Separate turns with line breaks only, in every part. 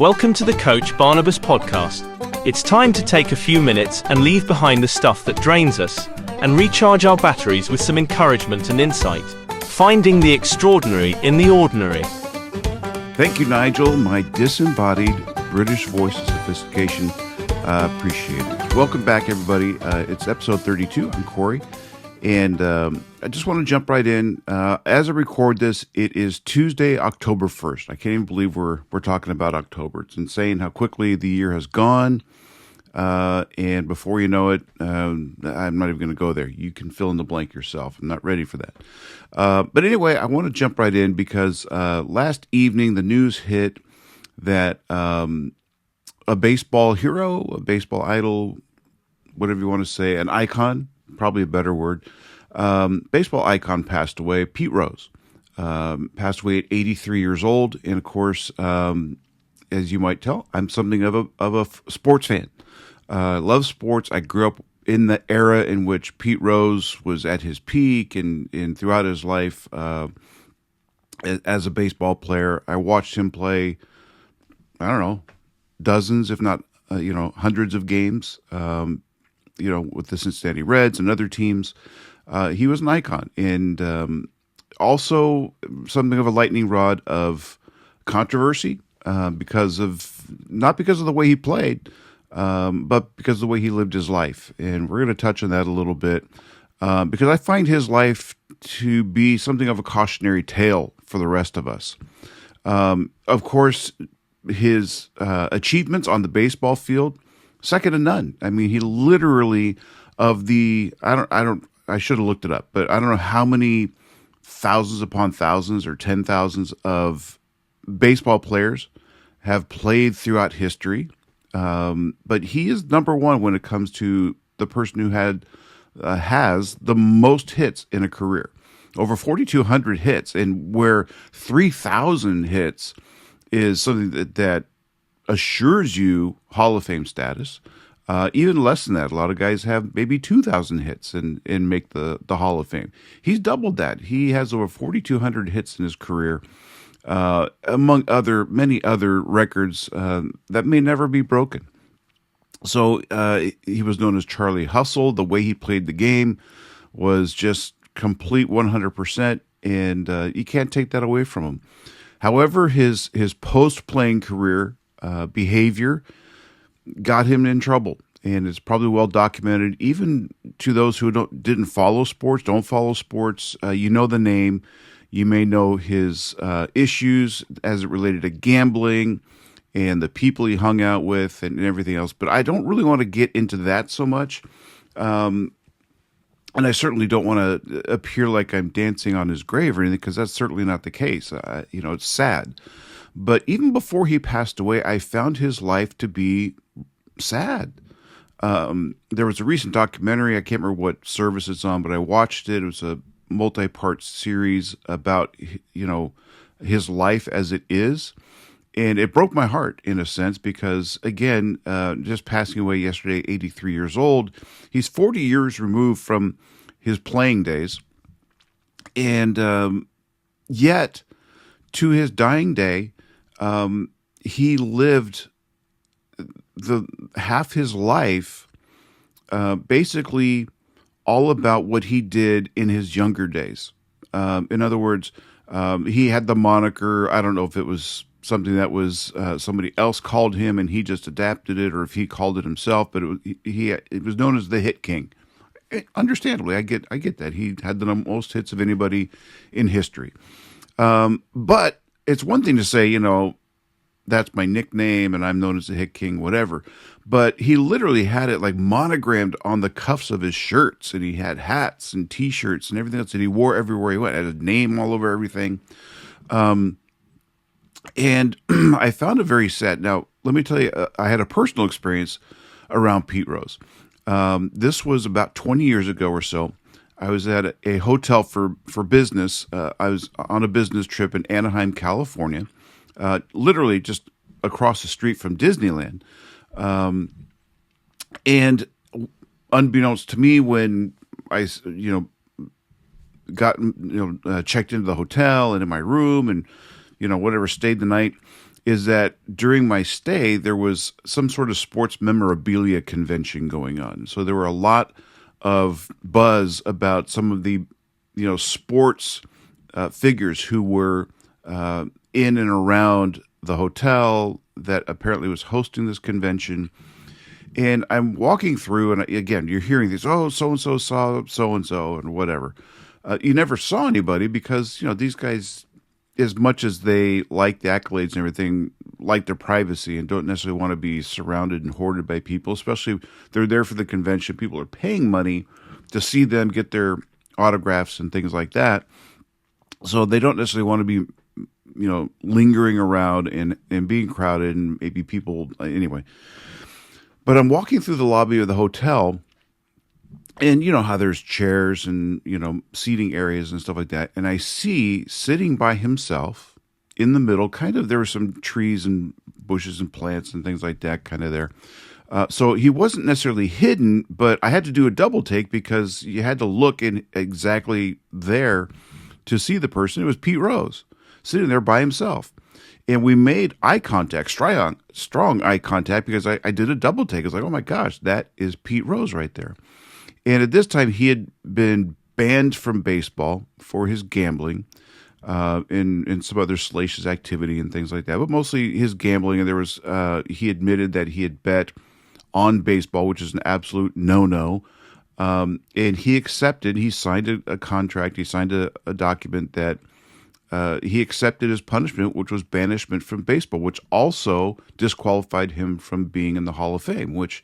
Welcome to the Coach Barnabas podcast. It's time to take a few minutes and leave behind the stuff that drains us and recharge our batteries with some encouragement and insight. Finding the extraordinary in the ordinary.
Thank you, Nigel, my disembodied British voice of sophistication. Appreciate it. Welcome back, everybody. It's episode 32. I'm Corey, and I just want to jump right in. As I record this, it is Tuesday, October 1st. I can't even believe we're talking about October. It's insane how quickly the year has gone, and before you know it, I'm not even going to go there. You can fill in the blank yourself. I'm not ready for that. But anyway, I want to jump right in because last evening the news hit that a baseball hero, a baseball idol, whatever you want to say, an icon, probably a better word, baseball icon passed away. Pete Rose passed away at 83 years old. And of course, as you might tell, I'm something of a sports fan. Love sports. I grew up in the era in which Pete Rose was at his peak and throughout his life as a baseball player. I watched him play, I don't know, dozens, if not, hundreds of games, with the Cincinnati Reds and other teams. He was an icon and also something of a lightning rod of controversy not because of the way he played, but because of the way he lived his life. And we're going to touch on that a little bit because I find his life to be something of a cautionary tale for the rest of us. Of course, his achievements on the baseball field, second to none. I mean, he literally I should have looked it up, but I don't know how many thousands upon thousands or 10,000s of baseball players have played throughout history. But he is number one when it comes to the person who has the most hits in a career. Over 4,200 hits, and where 3,000 hits is something that assures you Hall of Fame status. Even less than that. A lot of guys have maybe 2,000 hits and make the Hall of Fame. He's doubled that. He has over 4,200 hits in his career, among many other records that may never be broken. So he was known as Charlie Hustle. The way he played the game was just complete 100%, and you can't take that away from him. However, his post-playing career behavior got him in trouble, and it's probably well documented. Even to those who don't follow sports, you know the name. You may know his issues as it related to gambling and the people he hung out with and everything else. But I don't really want to get into that so much. And I certainly don't want to appear like I'm dancing on his grave or anything, because that's certainly not the case. It's sad. But even before he passed away, I found his life to be sad. There was a recent documentary, I can't remember what service it's on, but I watched it. It was a multi-part series about, his life as it is. And it broke my heart in a sense because, again, just passing away yesterday, 83 years old, he's 40 years removed from his playing days. And yet, to his dying day, he lived half his life basically all about what he did in his younger days. In other words, he had the moniker, I don't know if it was something that was somebody else called him and he just adapted it, or if he called it himself, but it was known as the Hit King. Understandably, I get that. He had the most hits of anybody in history. But it's one thing to say, that's my nickname and I'm known as the Hit King, whatever. But he literally had it like monogrammed on the cuffs of his shirts, and he had hats and T-shirts and everything else that he wore everywhere he went. Had his name all over everything. And I found it very sad. Now, let me tell you, I had a personal experience around Pete Rose. This was about 20 years ago or so. I was at a hotel for business. I was on a business trip in Anaheim, California, literally just across the street from Disneyland. And unbeknownst to me, when I, got, checked into the hotel and in my room and, whatever, stayed the night, is that during my stay, there was some sort of sports memorabilia convention going on. So there were a lot of buzz about some of the, sports figures who were in and around the hotel that apparently was hosting this convention. And I'm walking through, and again, you're hearing these, oh, so and so saw so and so, and whatever. You never saw anybody because, these guys, as much as they like the accolades and everything, like their privacy and don't necessarily want to be surrounded and hoarded by people, especially they're there for the convention. People are paying money to see them get their autographs and things like that. So they don't necessarily want to be, lingering around and being crowded and maybe people, anyway. But I'm walking through the lobby of the hotel, and you know how there's chairs and, seating areas and stuff like that. And I see sitting by himself in the middle, kind of, there were some trees and bushes and plants and things like that kind of there. So he wasn't necessarily hidden, but I had to do a double take because you had to look in exactly there to see the person. It was Pete Rose sitting there by himself. And we made eye contact, strong eye contact, because I did a double take. I was like, oh my gosh, that is Pete Rose right there. And at this time, he had been banned from baseball for his gambling and some other salacious activity and things like that, but mostly his gambling. And there was he admitted that he had bet on baseball, which is an absolute no-no. And he signed a contract, he signed a document that he accepted his punishment, which was banishment from baseball, which also disqualified him from being in the Hall of Fame, which,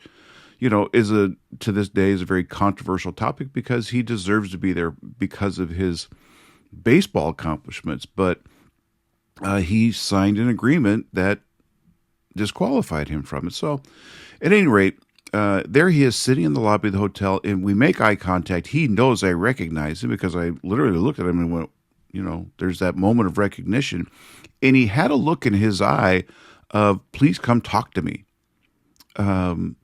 is to this day is a very controversial topic because he deserves to be there because of his baseball accomplishments. But he signed an agreement that disqualified him from it. So at any rate, there he is sitting in the lobby of the hotel, and we make eye contact. He knows I recognize him because I literally looked at him and went, there's that moment of recognition. And he had a look in his eye of, please come talk to me. And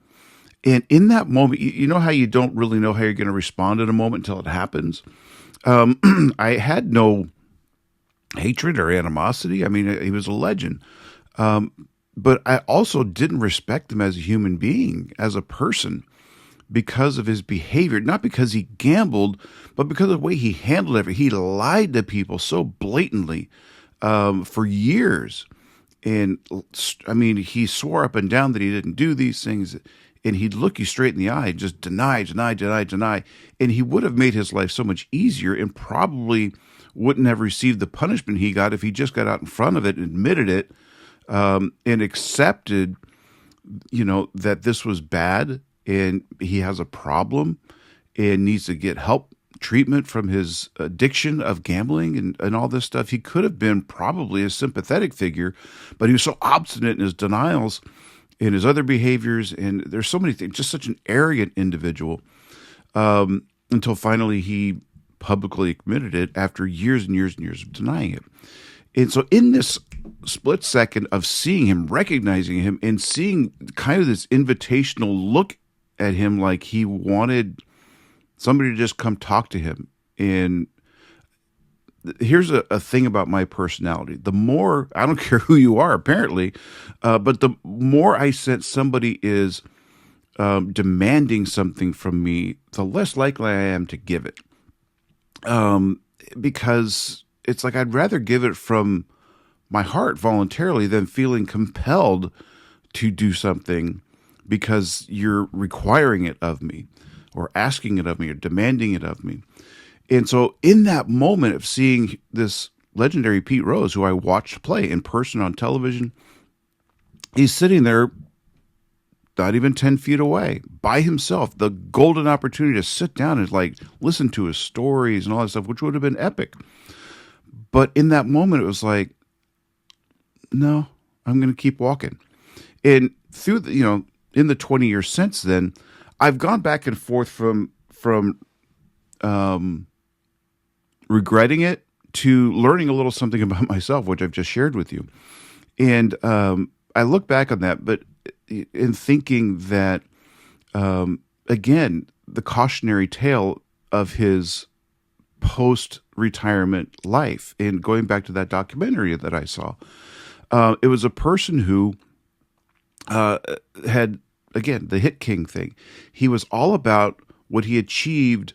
in that moment, you know how you don't really know how you're going to respond in a moment until it happens? I had no hatred or animosity. I mean, he was a legend. But I also didn't respect him as a human being, as a person, because of his behavior, not because he gambled, but because of the way he handled everything. He lied to people so blatantly for years. And I mean, he swore up and down that he didn't do these things, and he'd look you straight in the eye and just deny. And he would have made his life so much easier and probably wouldn't have received the punishment he got if he just got out in front of it and admitted it and accepted, that this was bad and he has a problem and needs to get help, treatment from his addiction of gambling and all this stuff. He could have been probably a sympathetic figure, but he was so obstinate in his denials and his other behaviors. And there's so many things, just such an arrogant individual, until finally he publicly admitted it after years and years and years of denying it. And so in this split second of seeing him, recognizing him, and seeing kind of this invitational look at him, like he wanted somebody to just come talk to him. And here's a thing about my personality. The more, I don't care who you are, apparently, but the more I sense somebody is demanding something from me, the less likely I am to give it. Because it's like I'd rather give it from my heart voluntarily than feeling compelled to do something because you're requiring it of me or asking it of me or demanding it of me. And so in that moment of seeing this legendary Pete Rose, who I watched play in person on television, he's sitting there not even 10 feet away by himself, the golden opportunity to sit down and like listen to his stories and all that stuff, which would have been epic. But in that moment, it was like, no, I'm going to keep walking. And through the, in the 20 years since then, I've gone back and forth from regretting it to learning a little something about myself, which I've just shared with you. And I look back on that, but in thinking that, again, the cautionary tale of his post-retirement life, and going back to that documentary that I saw, It was a person who uh, had, again, the hit king thing. He was all about what he achieved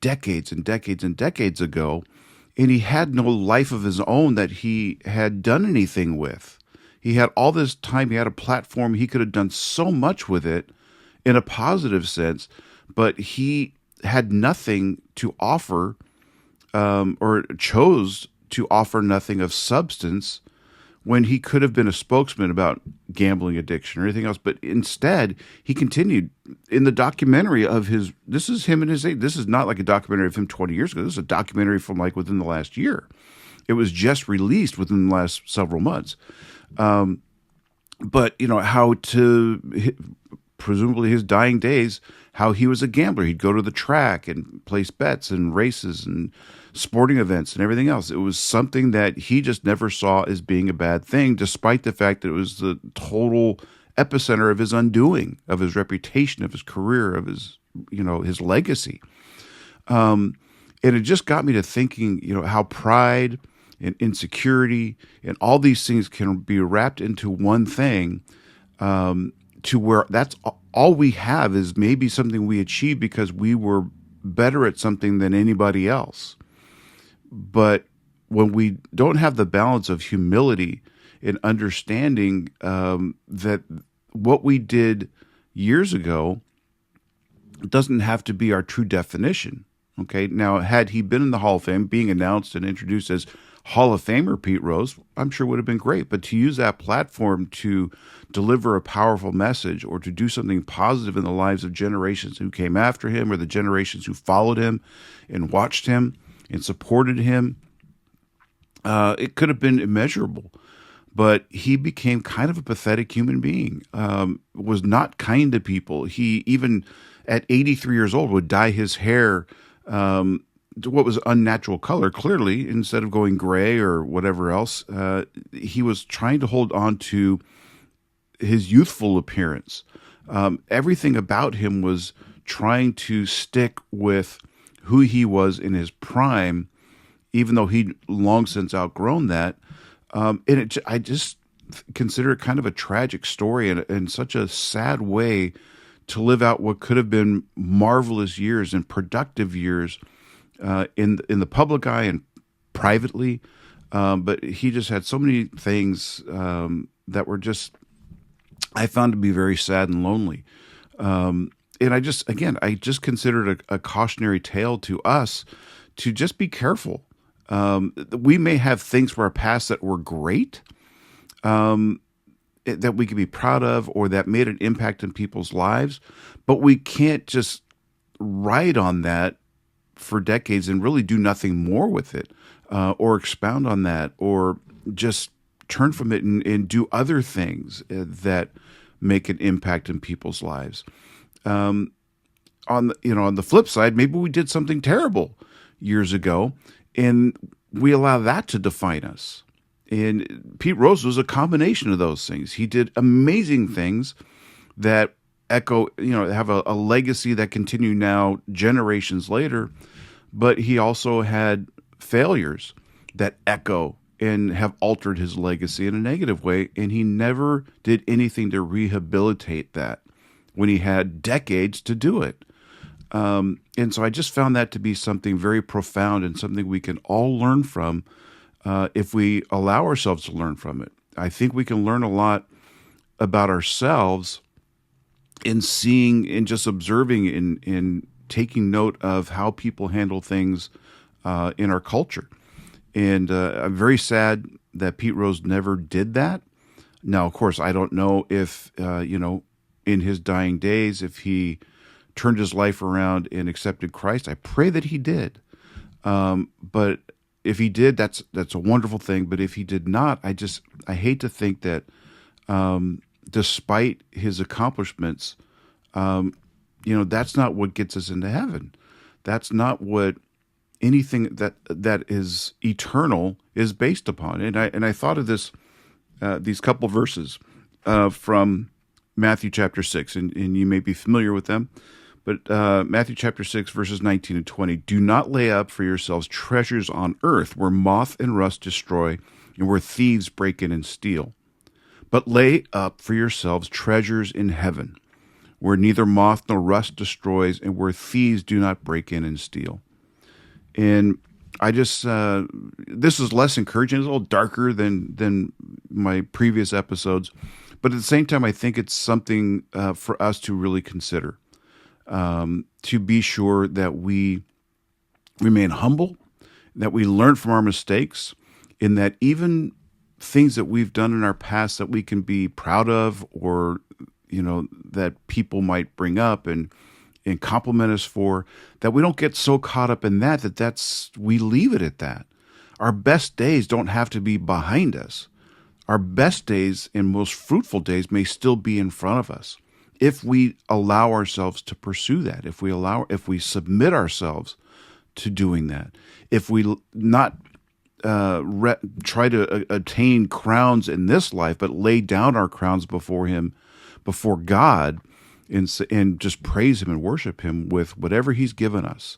decades and decades and decades ago, and he had no life of his own that he had done anything with. He had all this time, he had a platform, he could have done so much with it in a positive sense, but he had nothing to offer, or chose to offer nothing of substance when he could have been a spokesman about gambling addiction or anything else. But instead, he continued in the documentary of his, this is him in his age. This is not like a documentary of him 20 years ago. This is a documentary from like within the last year. It was just released within the last several months. But, how to, presumably his dying days, how he was a gambler. He'd go to the track and place bets and races and sporting events and everything else. It was something that he just never saw as being a bad thing, despite the fact that it was the total epicenter of his undoing, of his reputation, of his career, of his, his legacy. And it just got me to thinking, how pride and insecurity and all these things can be wrapped into one thing, to where that's all we have is maybe something we achieved because we were better at something than anybody else. But when we don't have the balance of humility and understanding, that what we did years ago doesn't have to be our true definition. Okay. Now, had he been in the Hall of Fame, being announced and introduced as Hall of Famer Pete Rose, I'm sure would have been great. But to use that platform to deliver a powerful message or to do something positive in the lives of generations who came after him or the generations who followed him and watched him and supported him, it could have been immeasurable. But he became kind of a pathetic human being, was not kind to people. He, even at 83 years old, would dye his hair to what was unnatural color, clearly, instead of going gray or whatever else. He was trying to hold on to his youthful appearance. Everything about him was trying to stick with who he was in his prime, even though he'd long since outgrown that. I just consider it kind of a tragic story and such a sad way to live out what could have been marvelous years and productive years, in the public eye and privately. But he just had so many things that were just, I found to be very sad and lonely. And I just consider it a cautionary tale to us to just be careful. We may have things from our past that were great, that we can be proud of or that made an impact in people's lives, but we can't just ride on that for decades and really do nothing more with it, or expound on that, or just turn from it and do other things that make an impact in people's lives. On the flip side, maybe we did something terrible years ago, and we allow that to define us. And Pete Rose was a combination of those things. He did amazing things that echo, have a legacy that continue now generations later. But he also had failures that echo and have altered his legacy in a negative way. And he never did anything to rehabilitate that when he had decades to do it. And so I just found that to be something very profound and something we can all learn from, if we allow ourselves to learn from it. I think we can learn a lot about ourselves in seeing and just observing in taking note of how people handle things in our culture. And I'm very sad that Pete Rose never did that. Now, of course, I don't know if, in his dying days, if he turned his life around and accepted Christ. I pray that he did. But if he did, that's a wonderful thing. But if he did not, I hate to think that, despite his accomplishments, that's not what gets us into heaven. That's not what anything that is eternal is based upon. And I thought of this, these couple verses from Matthew chapter 6, and you may be familiar with them. But Matthew chapter 6, verses 19 and 20, do not lay up for yourselves treasures on earth where moth and rust destroy and where thieves break in and steal. But lay up for yourselves treasures in heaven, where neither moth nor rust destroys, and where thieves do not break in and steal. And I just, this is less encouraging. It's a little darker than my previous episodes. But at the same time, I think it's something for us to really consider, to be sure that we remain humble, that we learn from our mistakes, in that even things that we've done in our past that we can be proud of, or, that people might bring up and compliment us for, that we don't get so caught up in that we leave it at that. Our best days don't have to be behind us. Our best days and most fruitful days may still be in front of us if we allow ourselves to pursue that, if we submit ourselves to doing that, if we not try to attain crowns in this life, but lay down our crowns before Him, before God, and just praise Him and worship Him with whatever He's given us.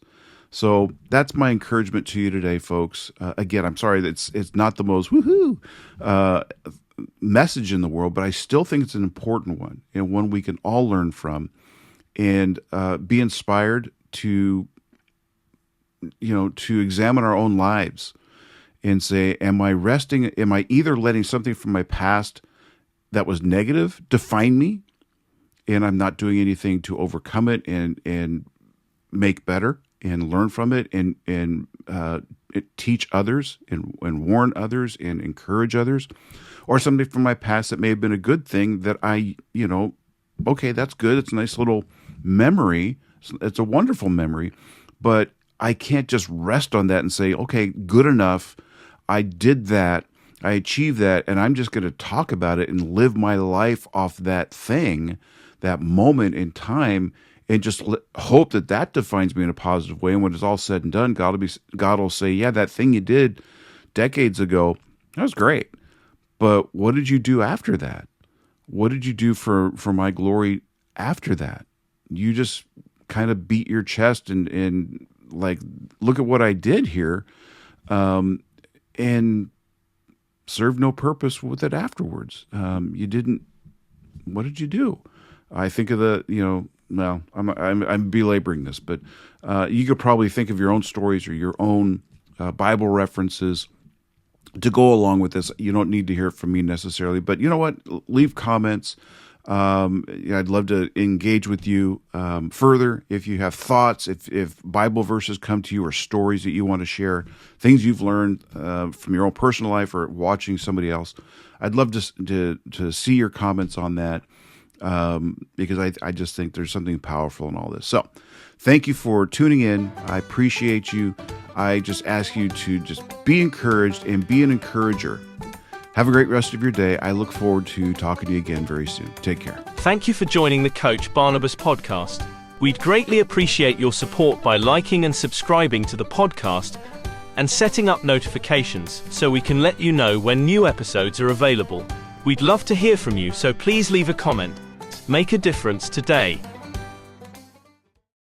So that's my encouragement to you today, folks. Again, I'm sorry that it's not the most woohoo message in the world, but I still think it's an important one, and one we can all learn from, and be inspired to examine our own lives and say, am I either letting something from my past that was negative define me, and I'm not doing anything to overcome it and make better and learn from it and teach others and warn others and encourage others, or something from my past that may have been a good thing that okay, that's good. It's a nice little memory. It's a wonderful memory, but I can't just rest on that and say, okay, good enough. I did that. I achieved that. And I'm just going to talk about it and live my life off that thing, that moment in time, and just hope that defines me in a positive way. And when it's all said and done, God will say, yeah, that thing you did decades ago, that was great. But what did you do after that? What did you do for my glory after that? You just kind of beat your chest and like, look at what I did here, and served no purpose with it afterwards. You didn't. What did you do? I think of well, I'm belaboring this, but you could probably think of your own stories or your own Bible references to go along with this. You don't need to hear it from me necessarily, but you know what? Leave comments. I'd love to engage with you further. If you have thoughts, if Bible verses come to you, or stories that you want to share, things you've learned from your own personal life or watching somebody else, I'd love to see your comments on that, because I just think there's something powerful in all this. So thank you for tuning in. I appreciate you. I just ask you to just be encouraged and be an encourager. Have a great rest of your day. I look forward to talking to you again very soon. Take care.
Thank you for joining the Coach Barnabas podcast. We'd greatly appreciate your support by liking and subscribing to the podcast and setting up notifications so we can let you know when new episodes are available. We'd love to hear from you, so please leave a comment. Make a difference today.